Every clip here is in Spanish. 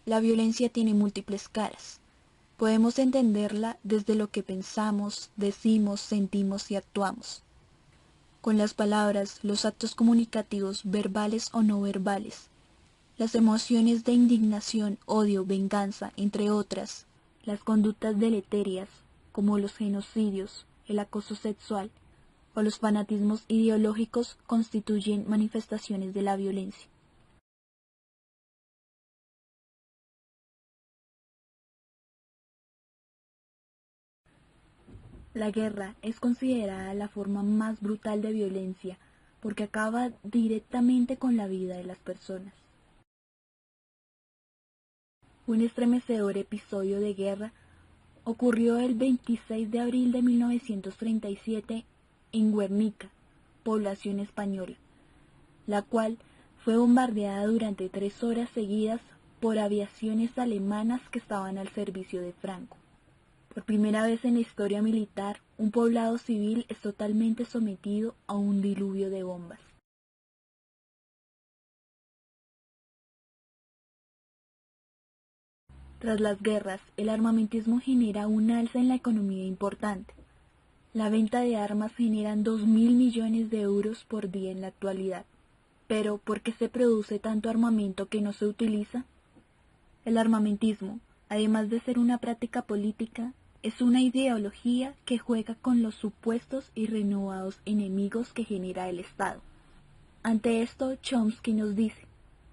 La violencia tiene múltiples caras. Podemos entenderla desde lo que pensamos, decimos, sentimos y actuamos. Con las palabras, los actos comunicativos, verbales o no verbales, las emociones de indignación, odio, venganza, entre otras, las conductas deleterias, como los genocidios, el acoso sexual o los fanatismos ideológicos constituyen manifestaciones de la violencia. La guerra es considerada la forma más brutal de violencia porque acaba directamente con la vida de las personas. Un estremecedor episodio de guerra ocurrió el 26 de abril de 1937 en Guernica, población española, la cual fue bombardeada durante 3 horas seguidas por aviaciones alemanas que estaban al servicio de Franco. Por primera vez en la historia militar, un poblado civil es totalmente sometido a un diluvio de bombas. Tras las guerras, el armamentismo genera un alza en la economía importante. La venta de armas generan 2.000 millones de euros por día en la actualidad. Pero, ¿por qué se produce tanto armamento que no se utiliza? El armamentismo, además de ser una práctica política, es una ideología que juega con los supuestos y renovados enemigos que genera el Estado. Ante esto, Chomsky nos dice,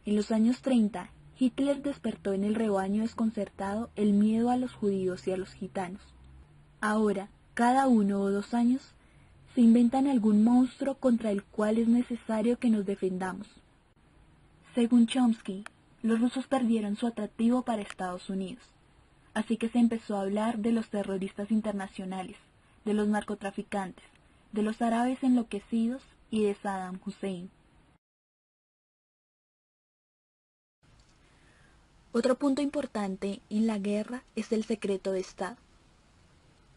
en los años 30, Hitler despertó en el rebaño desconcertado el miedo a los judíos y a los gitanos. Ahora, cada 1 o 2 años, se inventan algún monstruo contra el cual es necesario que nos defendamos. Según Chomsky, los rusos perdieron su atractivo para Estados Unidos, así que se empezó a hablar de los terroristas internacionales, de los narcotraficantes, de los árabes enloquecidos y de Saddam Hussein. Otro punto importante en la guerra es el secreto de Estado.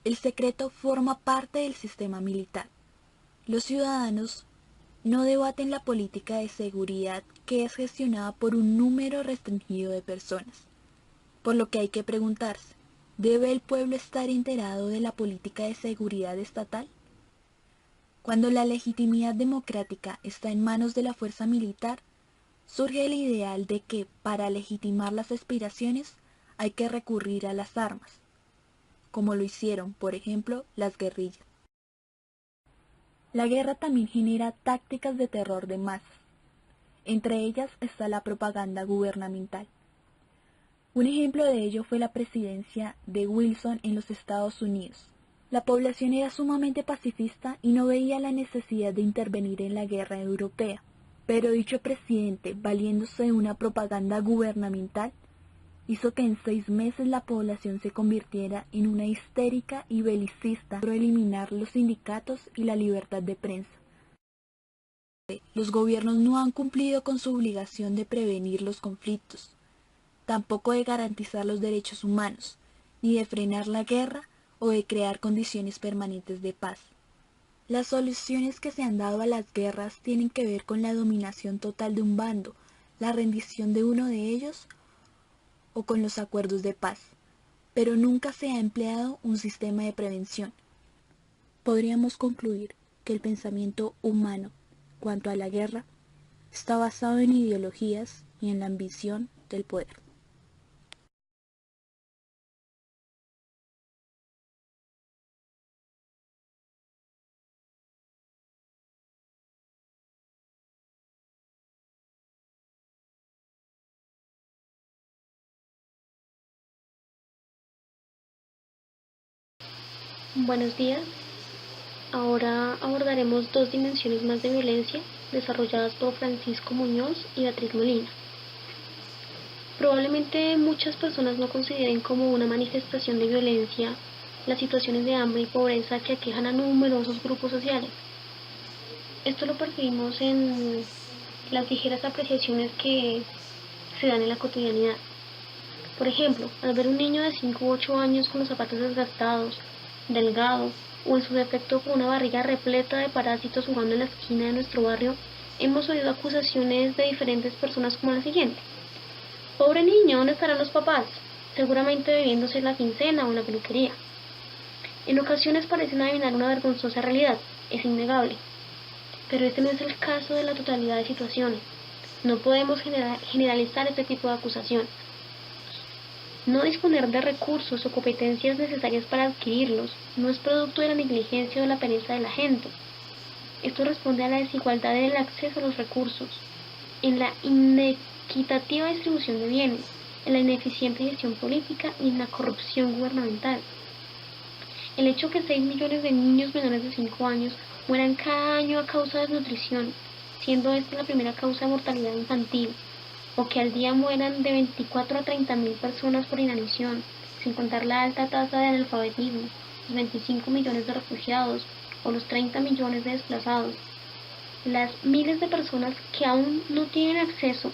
El secreto forma parte del sistema militar. Los ciudadanos no debaten la política de seguridad que es gestionada por un número restringido de personas. Por lo que hay que preguntarse, ¿debe el pueblo estar enterado de la política de seguridad estatal? Cuando la legitimidad democrática está en manos de la fuerza militar, surge el ideal de que, para legitimar las aspiraciones, hay que recurrir a las armas, como lo hicieron, por ejemplo, las guerrillas. La guerra también genera tácticas de terror de masas. Entre ellas está la propaganda gubernamental. Un ejemplo de ello fue la presidencia de Wilson en los Estados Unidos. La población era sumamente pacifista y no veía la necesidad de intervenir en la guerra europea. Pero dicho presidente, valiéndose de una propaganda gubernamental, hizo que en 6 meses la población se convirtiera en una histérica y belicista por eliminar los sindicatos y la libertad de prensa. Los gobiernos no han cumplido con su obligación de prevenir los conflictos, tampoco de garantizar los derechos humanos, ni de frenar la guerra o de crear condiciones permanentes de paz. Las soluciones que se han dado a las guerras tienen que ver con la dominación total de un bando, la rendición de uno de ellos o con los acuerdos de paz, pero nunca se ha empleado un sistema de prevención. Podríamos concluir que el pensamiento humano, cuanto a la guerra, está basado en ideologías y en la ambición del poder. Buenos días. Ahora abordaremos 2 dimensiones más de violencia desarrolladas por Francisco Muñoz y Beatriz Molina. Probablemente muchas personas no consideren como una manifestación de violencia las situaciones de hambre y pobreza que aquejan a numerosos grupos sociales. Esto lo percibimos en las ligeras apreciaciones que se dan en la cotidianidad. Por ejemplo, al ver un niño de 5 u 8 años con los zapatos desgastados, delgado o en su defecto con una barriga repleta de parásitos jugando en la esquina de nuestro barrio, hemos oído acusaciones de diferentes personas como la siguiente: Pobre niño, ¿dónde estarán los papás? Seguramente bebiéndose la quincena o en la peluquería. En ocasiones parecen adivinar una vergonzosa realidad, es innegable. Pero este no es el caso de la totalidad de situaciones. No podemos generalizar este tipo de acusaciones. No disponer de recursos o competencias necesarias para adquirirlos no es producto de la negligencia o de la pereza de la gente. Esto responde a la desigualdad en el acceso a los recursos, en la inequitativa distribución de bienes, en la ineficiente gestión política y en la corrupción gubernamental. El hecho que 6 millones de niños menores de 5 años mueran cada año a causa de desnutrición, siendo esta la primera causa de mortalidad infantil, o que al día mueran de 24 a 30.000 personas por inanición, sin contar la alta tasa de analfabetismo, los 25 millones de refugiados o los 30 millones de desplazados, las miles de personas que aún no tienen acceso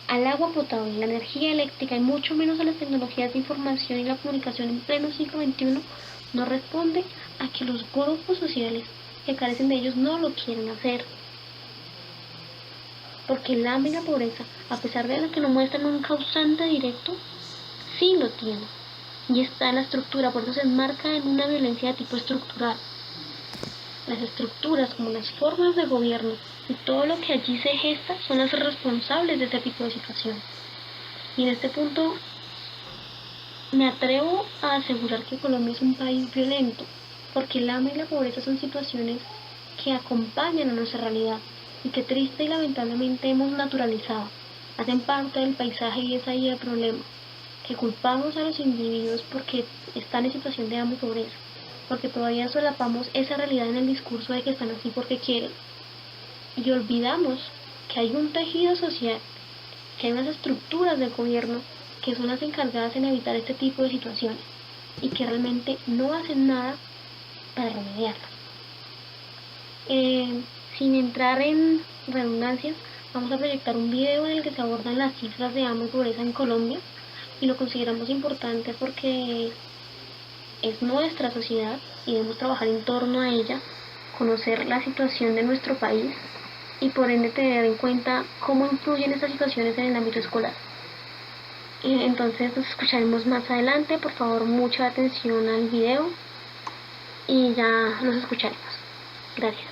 al agua potable, la energía eléctrica y mucho menos a las tecnologías de información y la comunicación en pleno siglo XXI, no responde a que los grupos sociales que carecen de ellos no lo quieren hacer. Porque el hambre y la pobreza, a pesar de que no muestran un causante directo, sí lo tienen. Y está en la estructura, por eso se enmarca en una violencia de tipo estructural. Las estructuras, como las formas de gobierno y todo lo que allí se gesta, son las responsables de este tipo de situación. Y en este punto me atrevo a asegurar que Colombia es un país violento, porque el hambre y la pobreza son situaciones que acompañan a nuestra realidad y que triste y lamentablemente hemos naturalizado. Hacen parte del paisaje y es ahí el problema, que culpamos a los individuos porque están en situación de hambre y pobreza, porque todavía solapamos esa realidad en el discurso de que están así porque quieren. Y olvidamos que hay un tejido social, que hay unas estructuras del gobierno que son las encargadas en evitar este tipo de situaciones y que realmente no hacen nada para remediarlas. Sin entrar en redundancias, vamos a proyectar un video en el que se abordan las cifras de hambre y pobreza en Colombia y lo consideramos importante porque es nuestra sociedad y debemos trabajar en torno a ella, conocer la situación de nuestro país y por ende tener en cuenta cómo influyen estas situaciones en el ámbito escolar. Entonces nos escucharemos más adelante, por favor mucha atención al video y ya nos escucharemos. Gracias.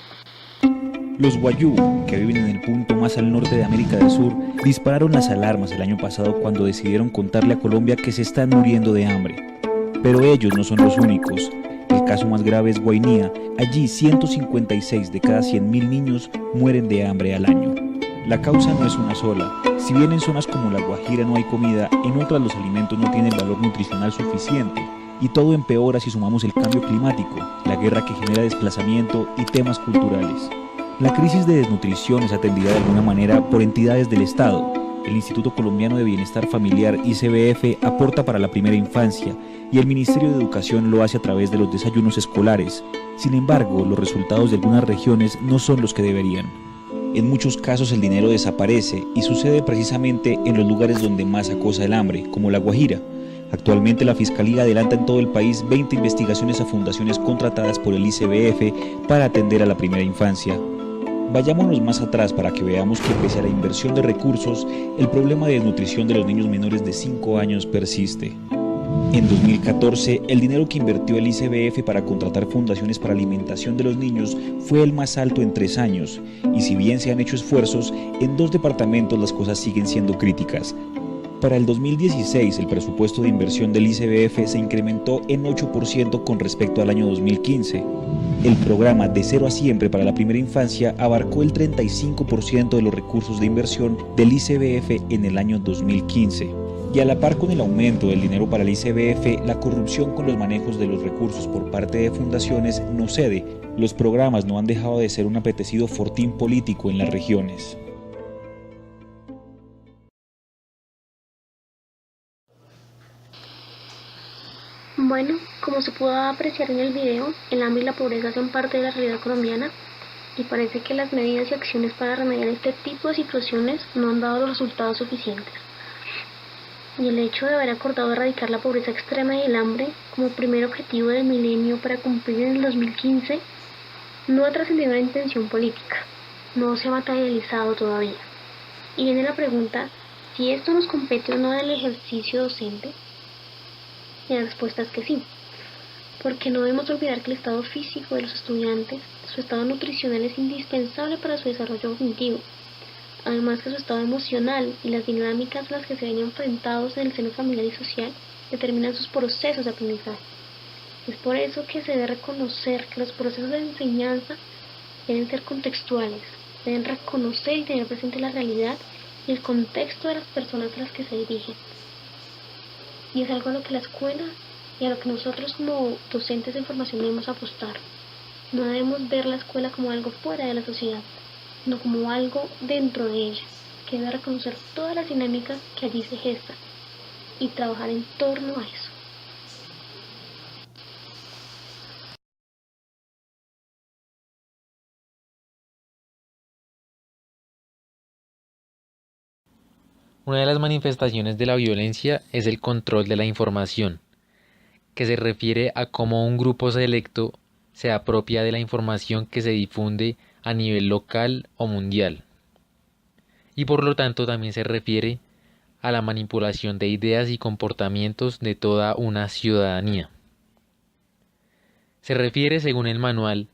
Los Wayuu, que viven en el punto más al norte de América del Sur, dispararon las alarmas el año pasado cuando decidieron contarle a Colombia que se están muriendo de hambre. Pero ellos no son los únicos. El caso más grave es Guainía. Allí 156 de cada 100.000 niños mueren de hambre al año. La causa no es una sola. Si bien en zonas como La Guajira no hay comida, en otras los alimentos no tienen valor nutricional suficiente. Y todo empeora si sumamos el cambio climático, la guerra que genera desplazamiento y temas culturales. La crisis de desnutrición es atendida de alguna manera por entidades del Estado. El Instituto Colombiano de Bienestar Familiar, ICBF, aporta para la primera infancia y el Ministerio de Educación lo hace a través de los desayunos escolares. Sin embargo, los resultados de algunas regiones no son los que deberían. En muchos casos el dinero desaparece y sucede precisamente en los lugares donde más acosa el hambre, como La Guajira. Actualmente la Fiscalía adelanta en todo el país 20 investigaciones a fundaciones contratadas por el ICBF para atender a la primera infancia. Vayámonos más atrás para que veamos que pese a la inversión de recursos, el problema de desnutrición de los niños menores de 5 años persiste. En 2014, el dinero que invirtió el ICBF para contratar fundaciones para alimentación de los niños fue el más alto en 3 años, y si bien se han hecho esfuerzos, en 2 departamentos las cosas siguen siendo críticas. Para el 2016, el presupuesto de inversión del ICBF se incrementó en 8% con respecto al año 2015. El programa De Cero a Siempre para la primera infancia abarcó el 35% de los recursos de inversión del ICBF en el año 2015. Y a la par con el aumento del dinero para el ICBF, la corrupción con los manejos de los recursos por parte de fundaciones no cede. Los programas no han dejado de ser un apetecido fortín político en las regiones. Bueno, como se pudo apreciar en el video, el hambre y la pobreza son parte de la realidad colombiana y parece que las medidas y acciones para remediar este tipo de situaciones no han dado los resultados suficientes. Y el hecho de haber acordado erradicar la pobreza extrema y el hambre como primer objetivo del milenio para cumplir en el 2015 no ha trascendido una intención política, no se ha materializado todavía. Y viene la pregunta, Si esto nos compete o no en el ejercicio docente, la respuesta es que sí, porque no debemos olvidar que el estado físico de los estudiantes, su estado nutricional es indispensable para su desarrollo cognitivo, además que su estado emocional y las dinámicas a las que se ven enfrentados en el seno familiar y social determinan sus procesos de aprendizaje. Es por eso que se debe reconocer que los procesos de enseñanza deben ser contextuales, deben reconocer y tener presente la realidad y el contexto de las personas a las que se dirigen. Y es algo a lo que la escuela y a lo que nosotros como docentes de formación debemos apostar. No debemos ver la escuela como algo fuera de la sociedad, sino como algo dentro de ella, que debe reconocer todas las dinámicas que allí se gestan y trabajar en torno a eso. Una de las manifestaciones de la violencia es el control de la información, que se refiere a cómo un grupo selecto se apropia de la información que se difunde a nivel local o mundial. Y por lo tanto también se refiere a la manipulación de ideas y comportamientos de toda una ciudadanía. Se refiere, según el manual,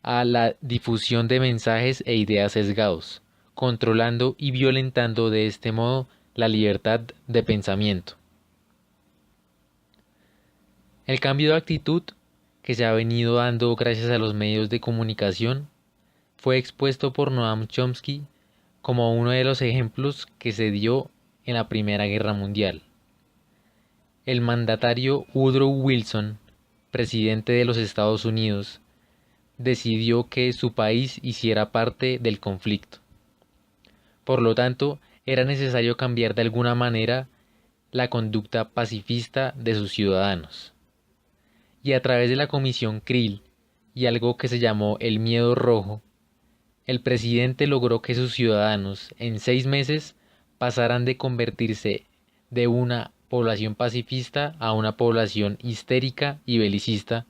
a la difusión de mensajes e ideas sesgados, controlando y violentando de este modo la libertad de pensamiento. El cambio de actitud que se ha venido dando gracias a los medios de comunicación fue expuesto por Noam Chomsky como uno de los ejemplos que se dio en la Primera Guerra Mundial. El mandatario Woodrow Wilson, presidente de los Estados Unidos, decidió que su país hiciera parte del conflicto. Por lo tanto, era necesario cambiar de alguna manera la conducta pacifista de sus ciudadanos. Y a través de la Comisión Krill y algo que se llamó el miedo rojo, el presidente logró que sus ciudadanos en 6 meses pasaran de convertirse de una población pacifista a una población histérica y belicista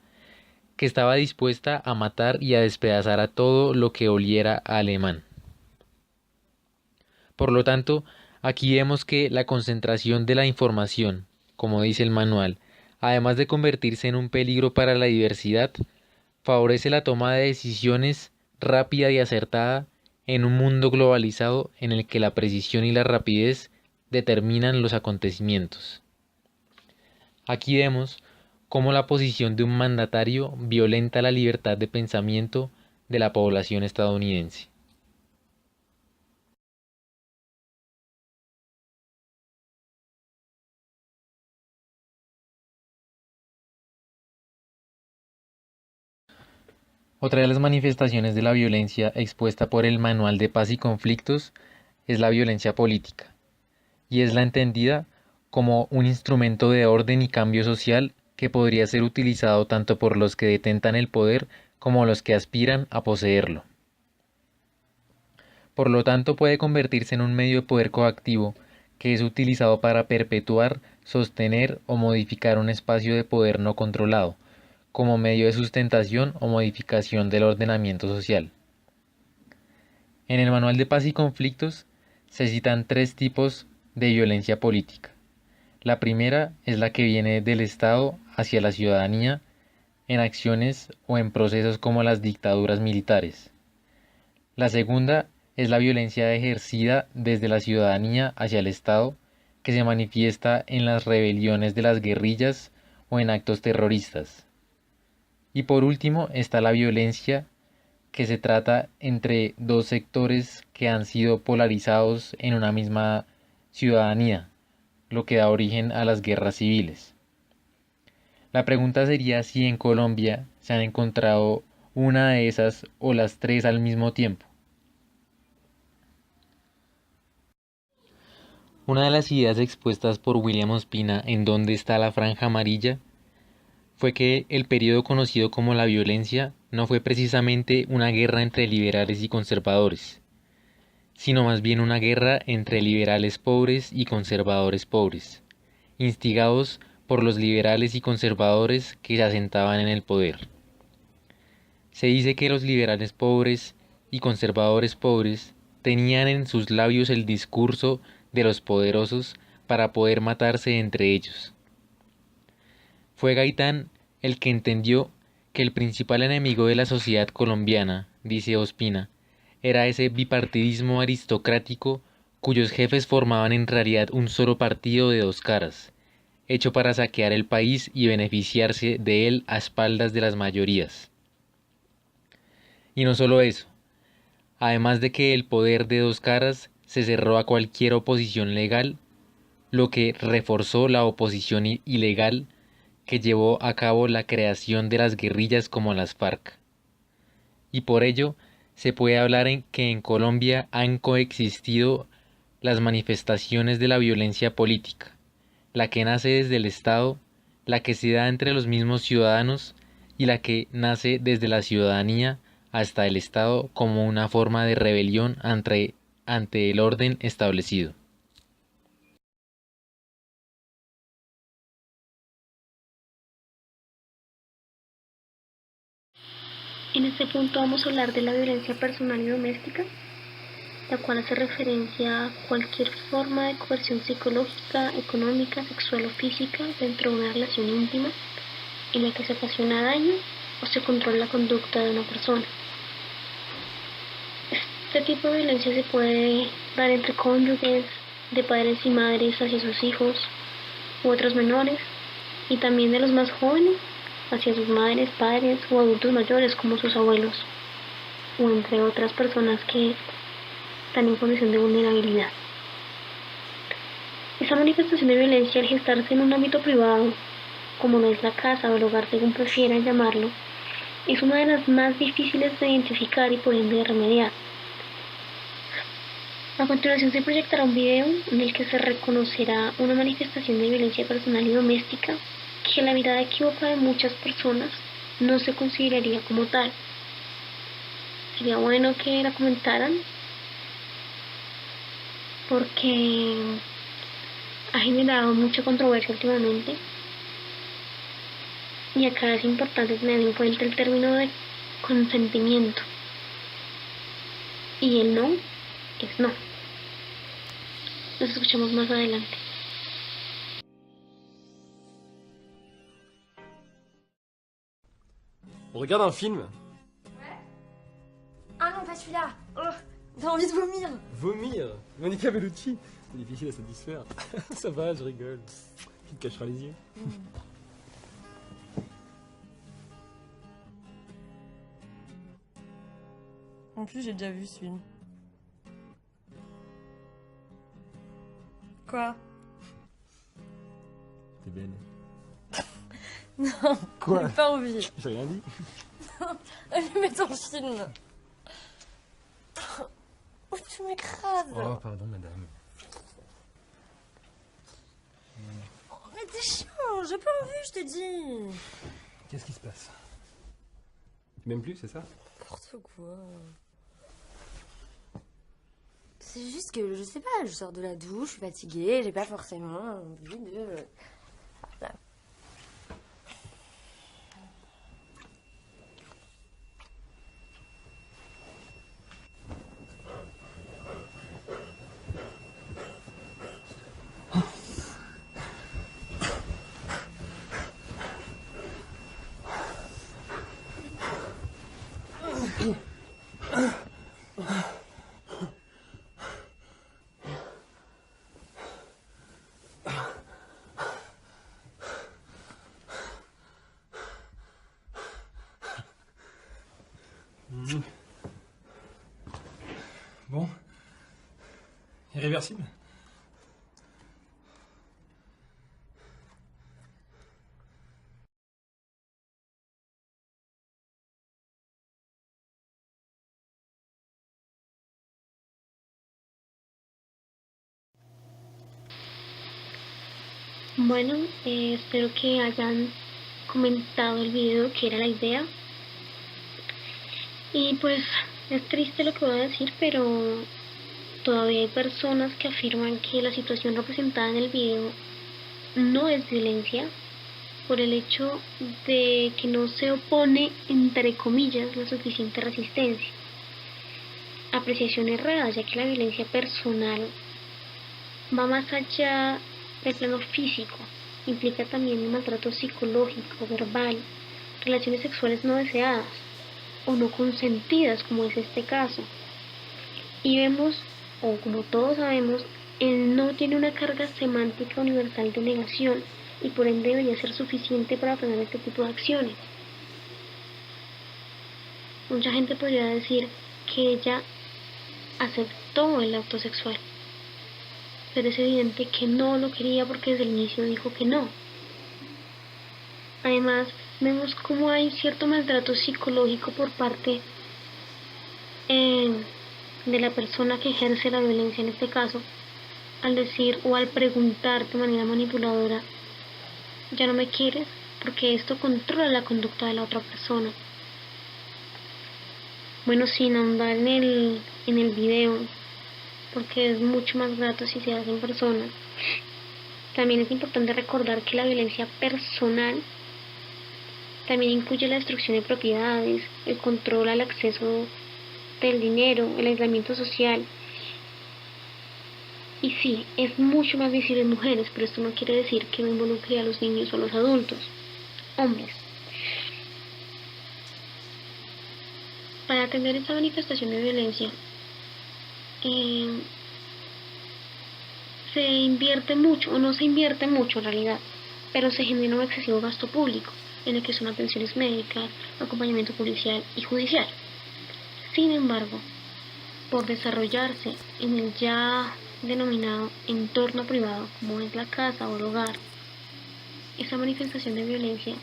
que estaba dispuesta a matar y a despedazar a todo lo que oliera a alemán. Por lo tanto, aquí vemos que la concentración de la información, como dice el manual, además de convertirse en un peligro para la diversidad, favorece la toma de decisiones rápida y acertada en un mundo globalizado en el que la precisión y la rapidez determinan los acontecimientos. Aquí vemos cómo la posición de un mandatario violenta la libertad de pensamiento de la población estadounidense. Otra de las manifestaciones de la violencia expuesta por el Manual de Paz y Conflictos es la violencia política, y es la entendida como un instrumento de orden y cambio social que podría ser utilizado tanto por los que detentan el poder como los que aspiran a poseerlo. Por lo tanto, puede convertirse en un medio de poder coactivo que es utilizado para perpetuar, sostener o modificar un espacio de poder no controlado, como medio de sustentación o modificación del ordenamiento social. En el Manual de Paz y Conflictos se citan 3 tipos de violencia política. La primera es la que viene del Estado hacia la ciudadanía en acciones o en procesos como las dictaduras militares. La segunda es la violencia ejercida desde la ciudadanía hacia el Estado, que se manifiesta en las rebeliones de las guerrillas o en actos terroristas. Y por último está la violencia que se trata entre 2 sectores que han sido polarizados en una misma ciudadanía, lo que da origen a las guerras civiles. La pregunta sería si en Colombia se han encontrado una de esas o las 3 al mismo tiempo. Una de las ideas expuestas por William Ospina en ¿Dónde está la franja amarilla? Fue que el periodo conocido como la violencia no fue precisamente una guerra entre liberales y conservadores, sino más bien una guerra entre liberales pobres y conservadores pobres, instigados por los liberales y conservadores que se asentaban en el poder. Se dice que los liberales pobres y conservadores pobres tenían en sus labios el discurso de los poderosos para poder matarse entre ellos. Fue Gaitán el que entendió que el principal enemigo de la sociedad colombiana, dice Ospina, era ese bipartidismo aristocrático cuyos jefes formaban en realidad un solo partido de dos caras, hecho para saquear el país y beneficiarse de él a espaldas de las mayorías. Y no solo eso, además de que el poder de dos caras se cerró a cualquier oposición legal, lo que reforzó la oposición ilegal que llevó a cabo la creación de las guerrillas como las FARC. Y por ello se puede hablar en que en Colombia han coexistido las manifestaciones de la violencia política, la que nace desde el Estado, la que se da entre los mismos ciudadanos y la que nace desde la ciudadanía hasta el Estado como una forma de rebelión ante el orden establecido. En este punto vamos a hablar de la violencia personal y doméstica, la cual hace referencia a cualquier forma de coerción psicológica, económica, sexual o física dentro de una relación íntima en la que se ocasiona daño o se controla la conducta de una persona. Este tipo de violencia se puede dar entre cónyuges, de padres y madres hacia sus hijos u otros menores, y también de los más jóvenes hacia sus madres, padres o adultos mayores como sus abuelos, o entre otras personas que están en condición de vulnerabilidad. Esa manifestación de violencia, al gestarse en un ámbito privado, como no es la casa o el hogar según prefieran llamarlo, es una de las más difíciles de identificar y por ende de remediar. A continuación se proyectará un video en el que se reconocerá una manifestación de violencia personal y doméstica que la mirada equívoca de muchas personas no se consideraría como tal. Sería bueno que la comentaran porque ha generado mucha controversia últimamente, y acá es importante tener en cuenta el término de consentimiento, y el no es no. Nos escuchamos más adelante. On regarde un film. Ouais. Ah non, pas celui-là. Oh, j'ai envie de vomir. Vomir. Monica Bellucci. C'est difficile à satisfaire. Ça va, je rigole. Tu te cacheras les yeux. En plus, j'ai déjà vu ce film. Quoi? T'es belle. Non, Quoi? j'ai pas envie. J'ai rien dit. Allez, mets ton film. Oh, tu m'écrases. Oh, pardon, madame. Oh, mais t'es chiant, j'ai pas envie, je t'ai dit. Qu'est-ce qui se passe? Tu m'aimes plus, c'est ça? N'importe quoi. C'est juste que, je sais pas, je sors de la douche, je suis fatiguée, j'ai pas forcément envie de... Voilà. Bon. Irréversible? Bueno, espero que hayan comentado el video, que era la idea. Y pues es triste lo que voy a decir, pero todavía hay personas que afirman que la situación representada en el video no es violencia, por el hecho de que no se opone, entre comillas, la suficiente resistencia. Apreciación errada, ya que la violencia personal va más allá del plano físico, implica también el maltrato psicológico, verbal, relaciones sexuales no deseadas o no consentidas, como es este caso. Y vemos, o como todos sabemos, el no tiene una carga semántica universal de negación y por ende debería ser suficiente para frenar este tipo de acciones. Mucha gente podría decir que ella aceptó el acto sexual, pero es evidente que no lo quería porque desde el inicio dijo que no. Además, vemos cómo hay cierto maltrato psicológico por parte de la persona que ejerce la violencia en este caso, al decir o al preguntar de manera manipuladora, ya no me quieres, porque esto controla la conducta de la otra persona. Bueno, sin ahondar en el video, porque es mucho más grato si se hace en persona, también es importante recordar que la violencia personal también incluye la destrucción de propiedades, el control al acceso del dinero, el aislamiento social. Y sí, es mucho más visible en mujeres, pero esto no quiere decir que no involucre a los niños o a los adultos, hombres. Para atender esta manifestación de violencia, se invierte mucho, o no se invierte mucho en realidad, pero se genera un excesivo gasto público, en el que son atenciones médicas, acompañamiento policial y judicial. Sin embargo, por desarrollarse en el ya denominado entorno privado, como es la casa o el hogar, esa manifestación de violencia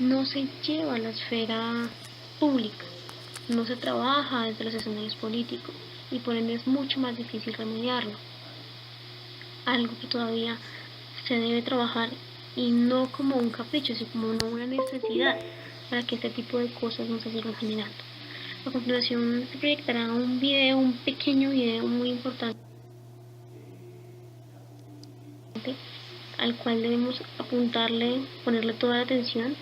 no se lleva a la esfera pública, no se trabaja desde los escenarios políticos y por ende es mucho más difícil remediarlo. Algo que todavía se debe trabajar y no como un capricho, sino como una necesidad para que este tipo de cosas no se sigan generando. A continuación se proyectará un pequeño video muy importante al cual debemos apuntarle, ponerle toda la atención,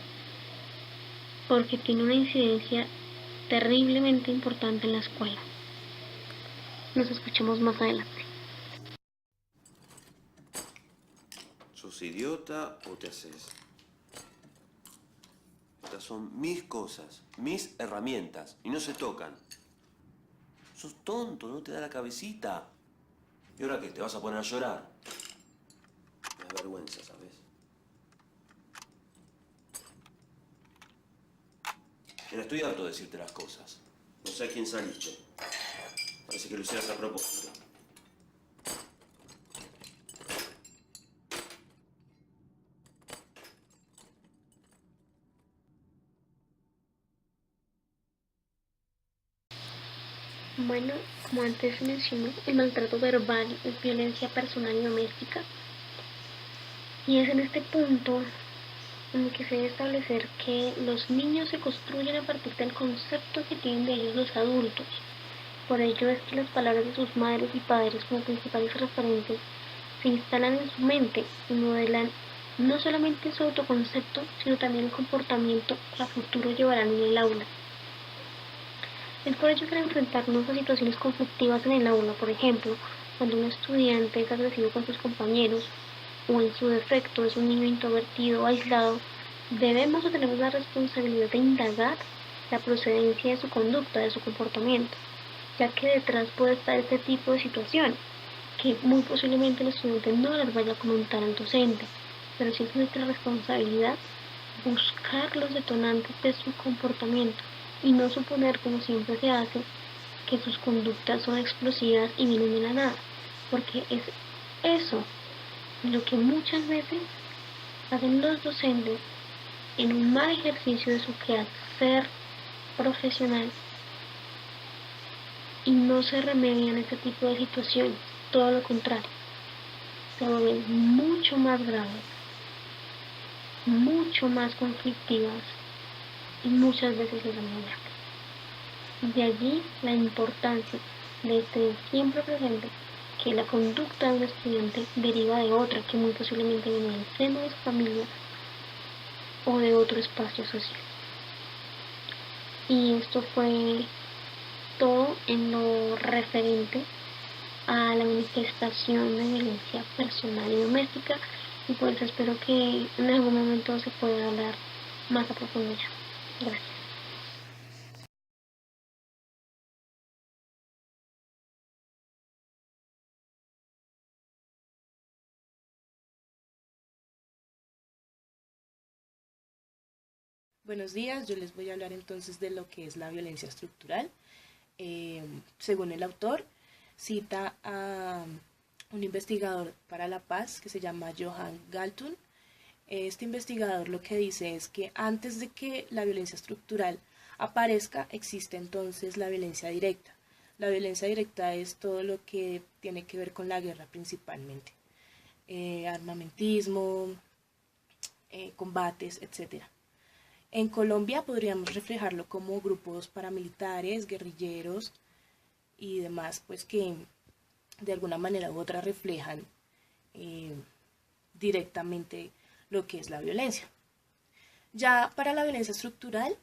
porque tiene una incidencia terriblemente importante en la escuela. Nos escuchamos más adelante. ¿Sos idiota o te haces? Estas son mis cosas, mis herramientas, y no se tocan. Sos tonto, no te da la cabecita. ¿Y ahora qué? ¿Te vas a poner a llorar? Me da vergüenza, ¿sabes? Mira, estoy harto de decirte las cosas. No sé a quién saliste. Parece que lo hicieras a propósito. Bueno, como antes mencioné, el maltrato verbal es violencia personal y doméstica. Y es en este punto en el que se debe establecer que los niños se construyen a partir del concepto que tienen de ellos los adultos. Por ello es que las palabras de sus madres y padres como principales referentes se instalan en su mente y modelan no solamente su autoconcepto, sino también el comportamiento que a futuro llevarán en el aula. Es por ello que al enfrentarnos a situaciones conflictivas en el aula, por ejemplo, cuando un estudiante es agresivo con sus compañeros, o en su defecto es un niño introvertido o aislado, debemos o tenemos la responsabilidad de indagar la procedencia de su conducta, de su comportamiento, ya que detrás puede estar este tipo de situaciones, que muy posiblemente el estudiante no las vaya a comentar al docente, pero sí es nuestra responsabilidad buscar los detonantes de su comportamiento y no suponer, como siempre se hace, que sus conductas son explosivas y vienen de la nada, porque es eso lo que muchas veces hacen los docentes en un mal ejercicio de su quehacer profesional y no se remedian este tipo de situaciones, todo lo contrario, se vuelven mucho más graves, mucho más conflictivas y muchas veces irremediables. De allí la importancia de tener siempre presente que la conducta de un estudiante deriva de otra que muy posiblemente viene del seno de su familia o de otro espacio social. Y esto fue todo en lo referente a la manifestación de violencia personal y doméstica, y pues espero que en algún momento se pueda hablar más a profundidad. Gracias. Buenos días, yo les voy a hablar entonces de lo que es la violencia estructural. Según el autor, cita a un investigador para la paz que se llama Johan Galtung. Este investigador lo que dice es que antes de que la violencia estructural aparezca, existe entonces la violencia directa. La violencia directa es todo lo que tiene que ver con la guerra principalmente. Armamentismo, combates, etc. En Colombia podríamos reflejarlo como grupos paramilitares, guerrilleros y demás, pues que de alguna manera u otra reflejan directamente lo que es la violencia. Ya para la violencia estructural,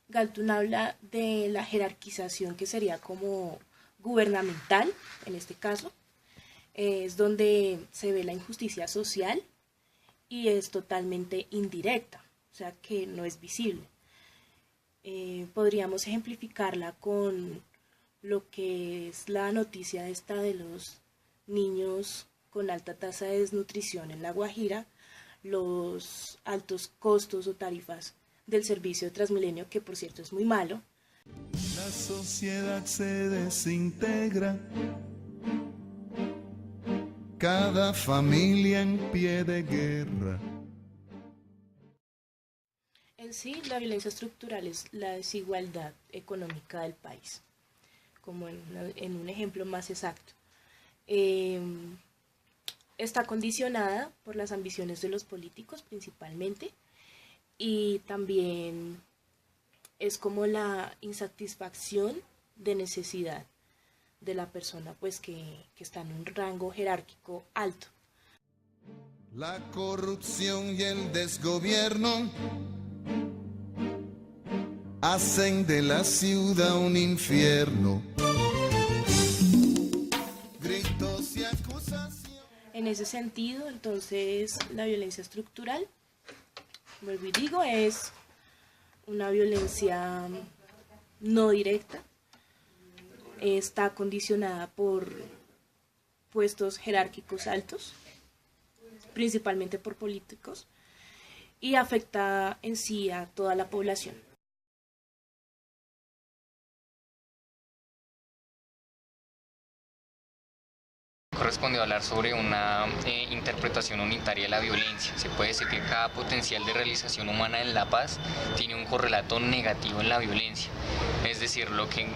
Galtung habla de la jerarquización que sería como gubernamental, en este caso, es donde se ve la injusticia social y es totalmente indirecta. O sea que no es visible. Podríamos ejemplificarla con lo que es la noticia esta de los niños con alta tasa de desnutrición en La Guajira, los altos costos o tarifas del servicio de Transmilenio, que por cierto es muy malo. La sociedad se desintegra, cada familia en pie de guerra. En sí, la violencia estructural es la desigualdad económica del país, como en un ejemplo más exacto. Está condicionada por las ambiciones de los políticos principalmente, y también es como la insatisfacción de necesidad de la persona pues que está en un rango jerárquico alto. La corrupción y el desgobierno hacen de la ciudad un infierno. Gritos y acusaciones. En ese sentido, entonces, la violencia estructural, vuelvo y digo, es una violencia no directa. Está condicionada por puestos jerárquicos altos, principalmente por políticos, y afecta en sí a toda la población. Corresponde hablar sobre una interpretación unitaria de la violencia. Se puede decir que cada potencial de realización humana en la paz tiene un correlato negativo en la violencia. Es decir, lo que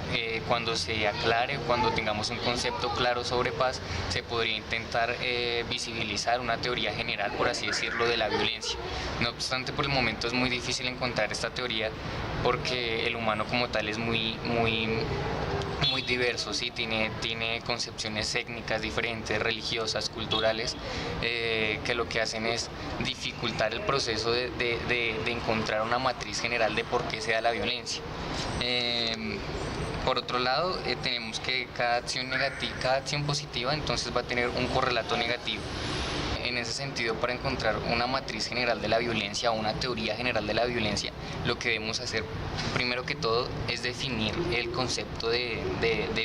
cuando se aclare, cuando tengamos un concepto claro sobre paz, se podría intentar visibilizar una teoría general, por así decirlo, de la violencia. No obstante, por el momento es muy difícil encontrar esta teoría porque el humano como tal es muy diverso, ¿sí? Tiene concepciones étnicas diferentes, religiosas, culturales, que lo que hacen es dificultar el proceso de encontrar una matriz general de por qué se da la violencia. Por otro lado, tenemos que cada acción positiva entonces va a tener un correlato negativo. En ese sentido, para encontrar una matriz general de la violencia o una teoría general de la violencia, lo que debemos hacer primero que todo es definir el concepto de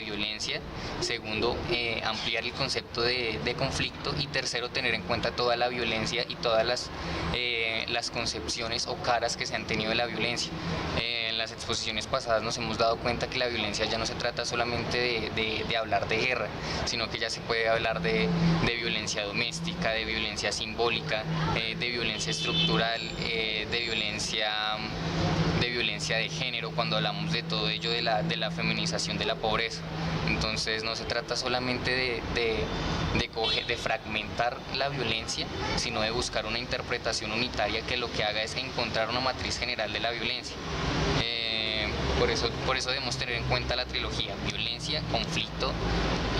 violencia, segundo, ampliar el concepto de conflicto, y tercero, tener en cuenta toda la violencia y todas las concepciones o caras que se han tenido de la violencia. En las exposiciones pasadas nos hemos dado cuenta que la violencia ya no se trata solamente de hablar de guerra, sino que ya se puede hablar de violencia doméstica, de violencia simbólica, de violencia estructural, de violencia de género, cuando hablamos de todo ello de la feminización de la pobreza. Entonces no se trata solamente de fragmentar la violencia, sino de buscar una interpretación unitaria que lo que haga es encontrar una matriz general de la violencia. Por eso debemos tener en cuenta la trilogía: violencia, conflicto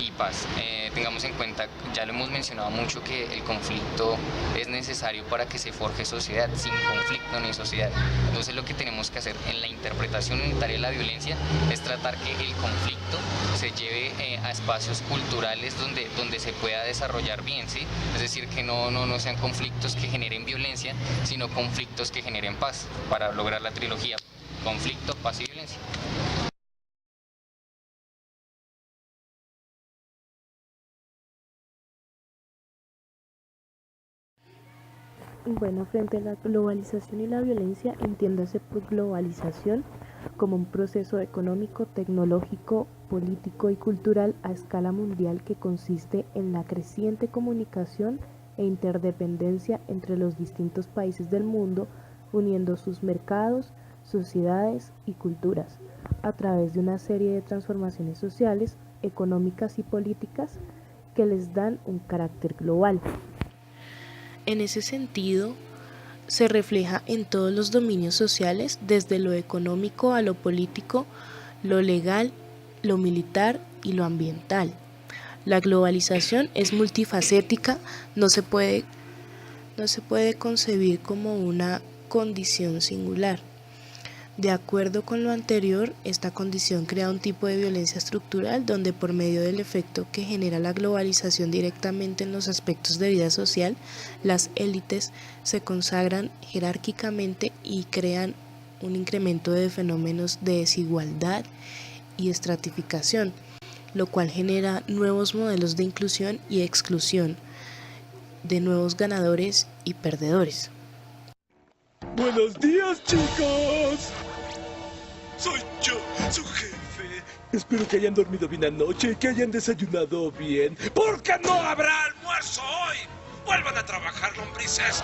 y paz. Tengamos en cuenta, ya lo hemos mencionado mucho, que el conflicto es necesario para que se forje sociedad. Sin conflicto no hay sociedad. Entonces lo que tenemos que hacer en la interpretación unitaria de la violencia es tratar que el conflicto se lleve a espacios culturales donde se pueda desarrollar bien, ¿sí? Es decir, que no sean conflictos que generen violencia, sino conflictos que generen paz, para lograr la trilogía: conflicto, paz y violencia. Bueno, frente a la globalización y la violencia, entiéndase por globalización como un proceso económico, tecnológico, político y cultural a escala mundial que consiste en la creciente comunicación e interdependencia entre los distintos países del mundo, uniendo sus mercados, sociedades y culturas a través de una serie de transformaciones sociales, económicas y políticas que les dan un carácter global. En ese sentido, se refleja en todos los dominios sociales, desde lo económico a lo político, lo legal, lo militar y lo ambiental. La globalización es multifacética, no se puede concebir como una condición singular. De acuerdo con lo anterior, esta condición crea un tipo de violencia estructural donde, por medio del efecto que genera la globalización directamente en los aspectos de vida social, las élites se consagran jerárquicamente y crean un incremento de fenómenos de desigualdad y estratificación, lo cual genera nuevos modelos de inclusión y exclusión, de nuevos ganadores y perdedores. Buenos días, chicos. Soy yo, su jefe. Espero que hayan dormido bien anoche y que hayan desayunado bien, porque no habrá almuerzo hoy. ¡Vuelvan a trabajar, lombrices!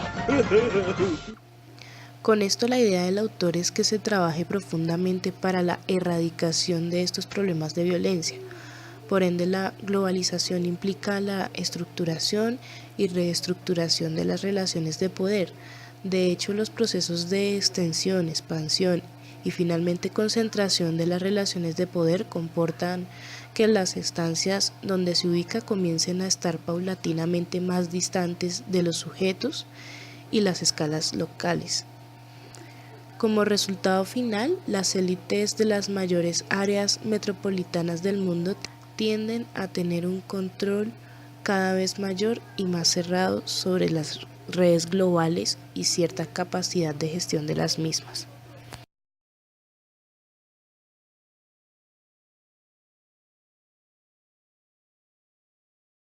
Con esto, la idea del autor es que se trabaje profundamente para la erradicación de estos problemas de violencia. Por ende, la globalización implica la estructuración y reestructuración de las relaciones de poder. De hecho, los procesos de extensión, expansión y finalmente concentración de las relaciones de poder comportan que las estancias donde se ubica comiencen a estar paulatinamente más distantes de los sujetos y las escalas locales. Como resultado final, las élites de las mayores áreas metropolitanas del mundo tienden a tener un control cada vez mayor y más cerrado sobre las redes globales y cierta capacidad de gestión de las mismas.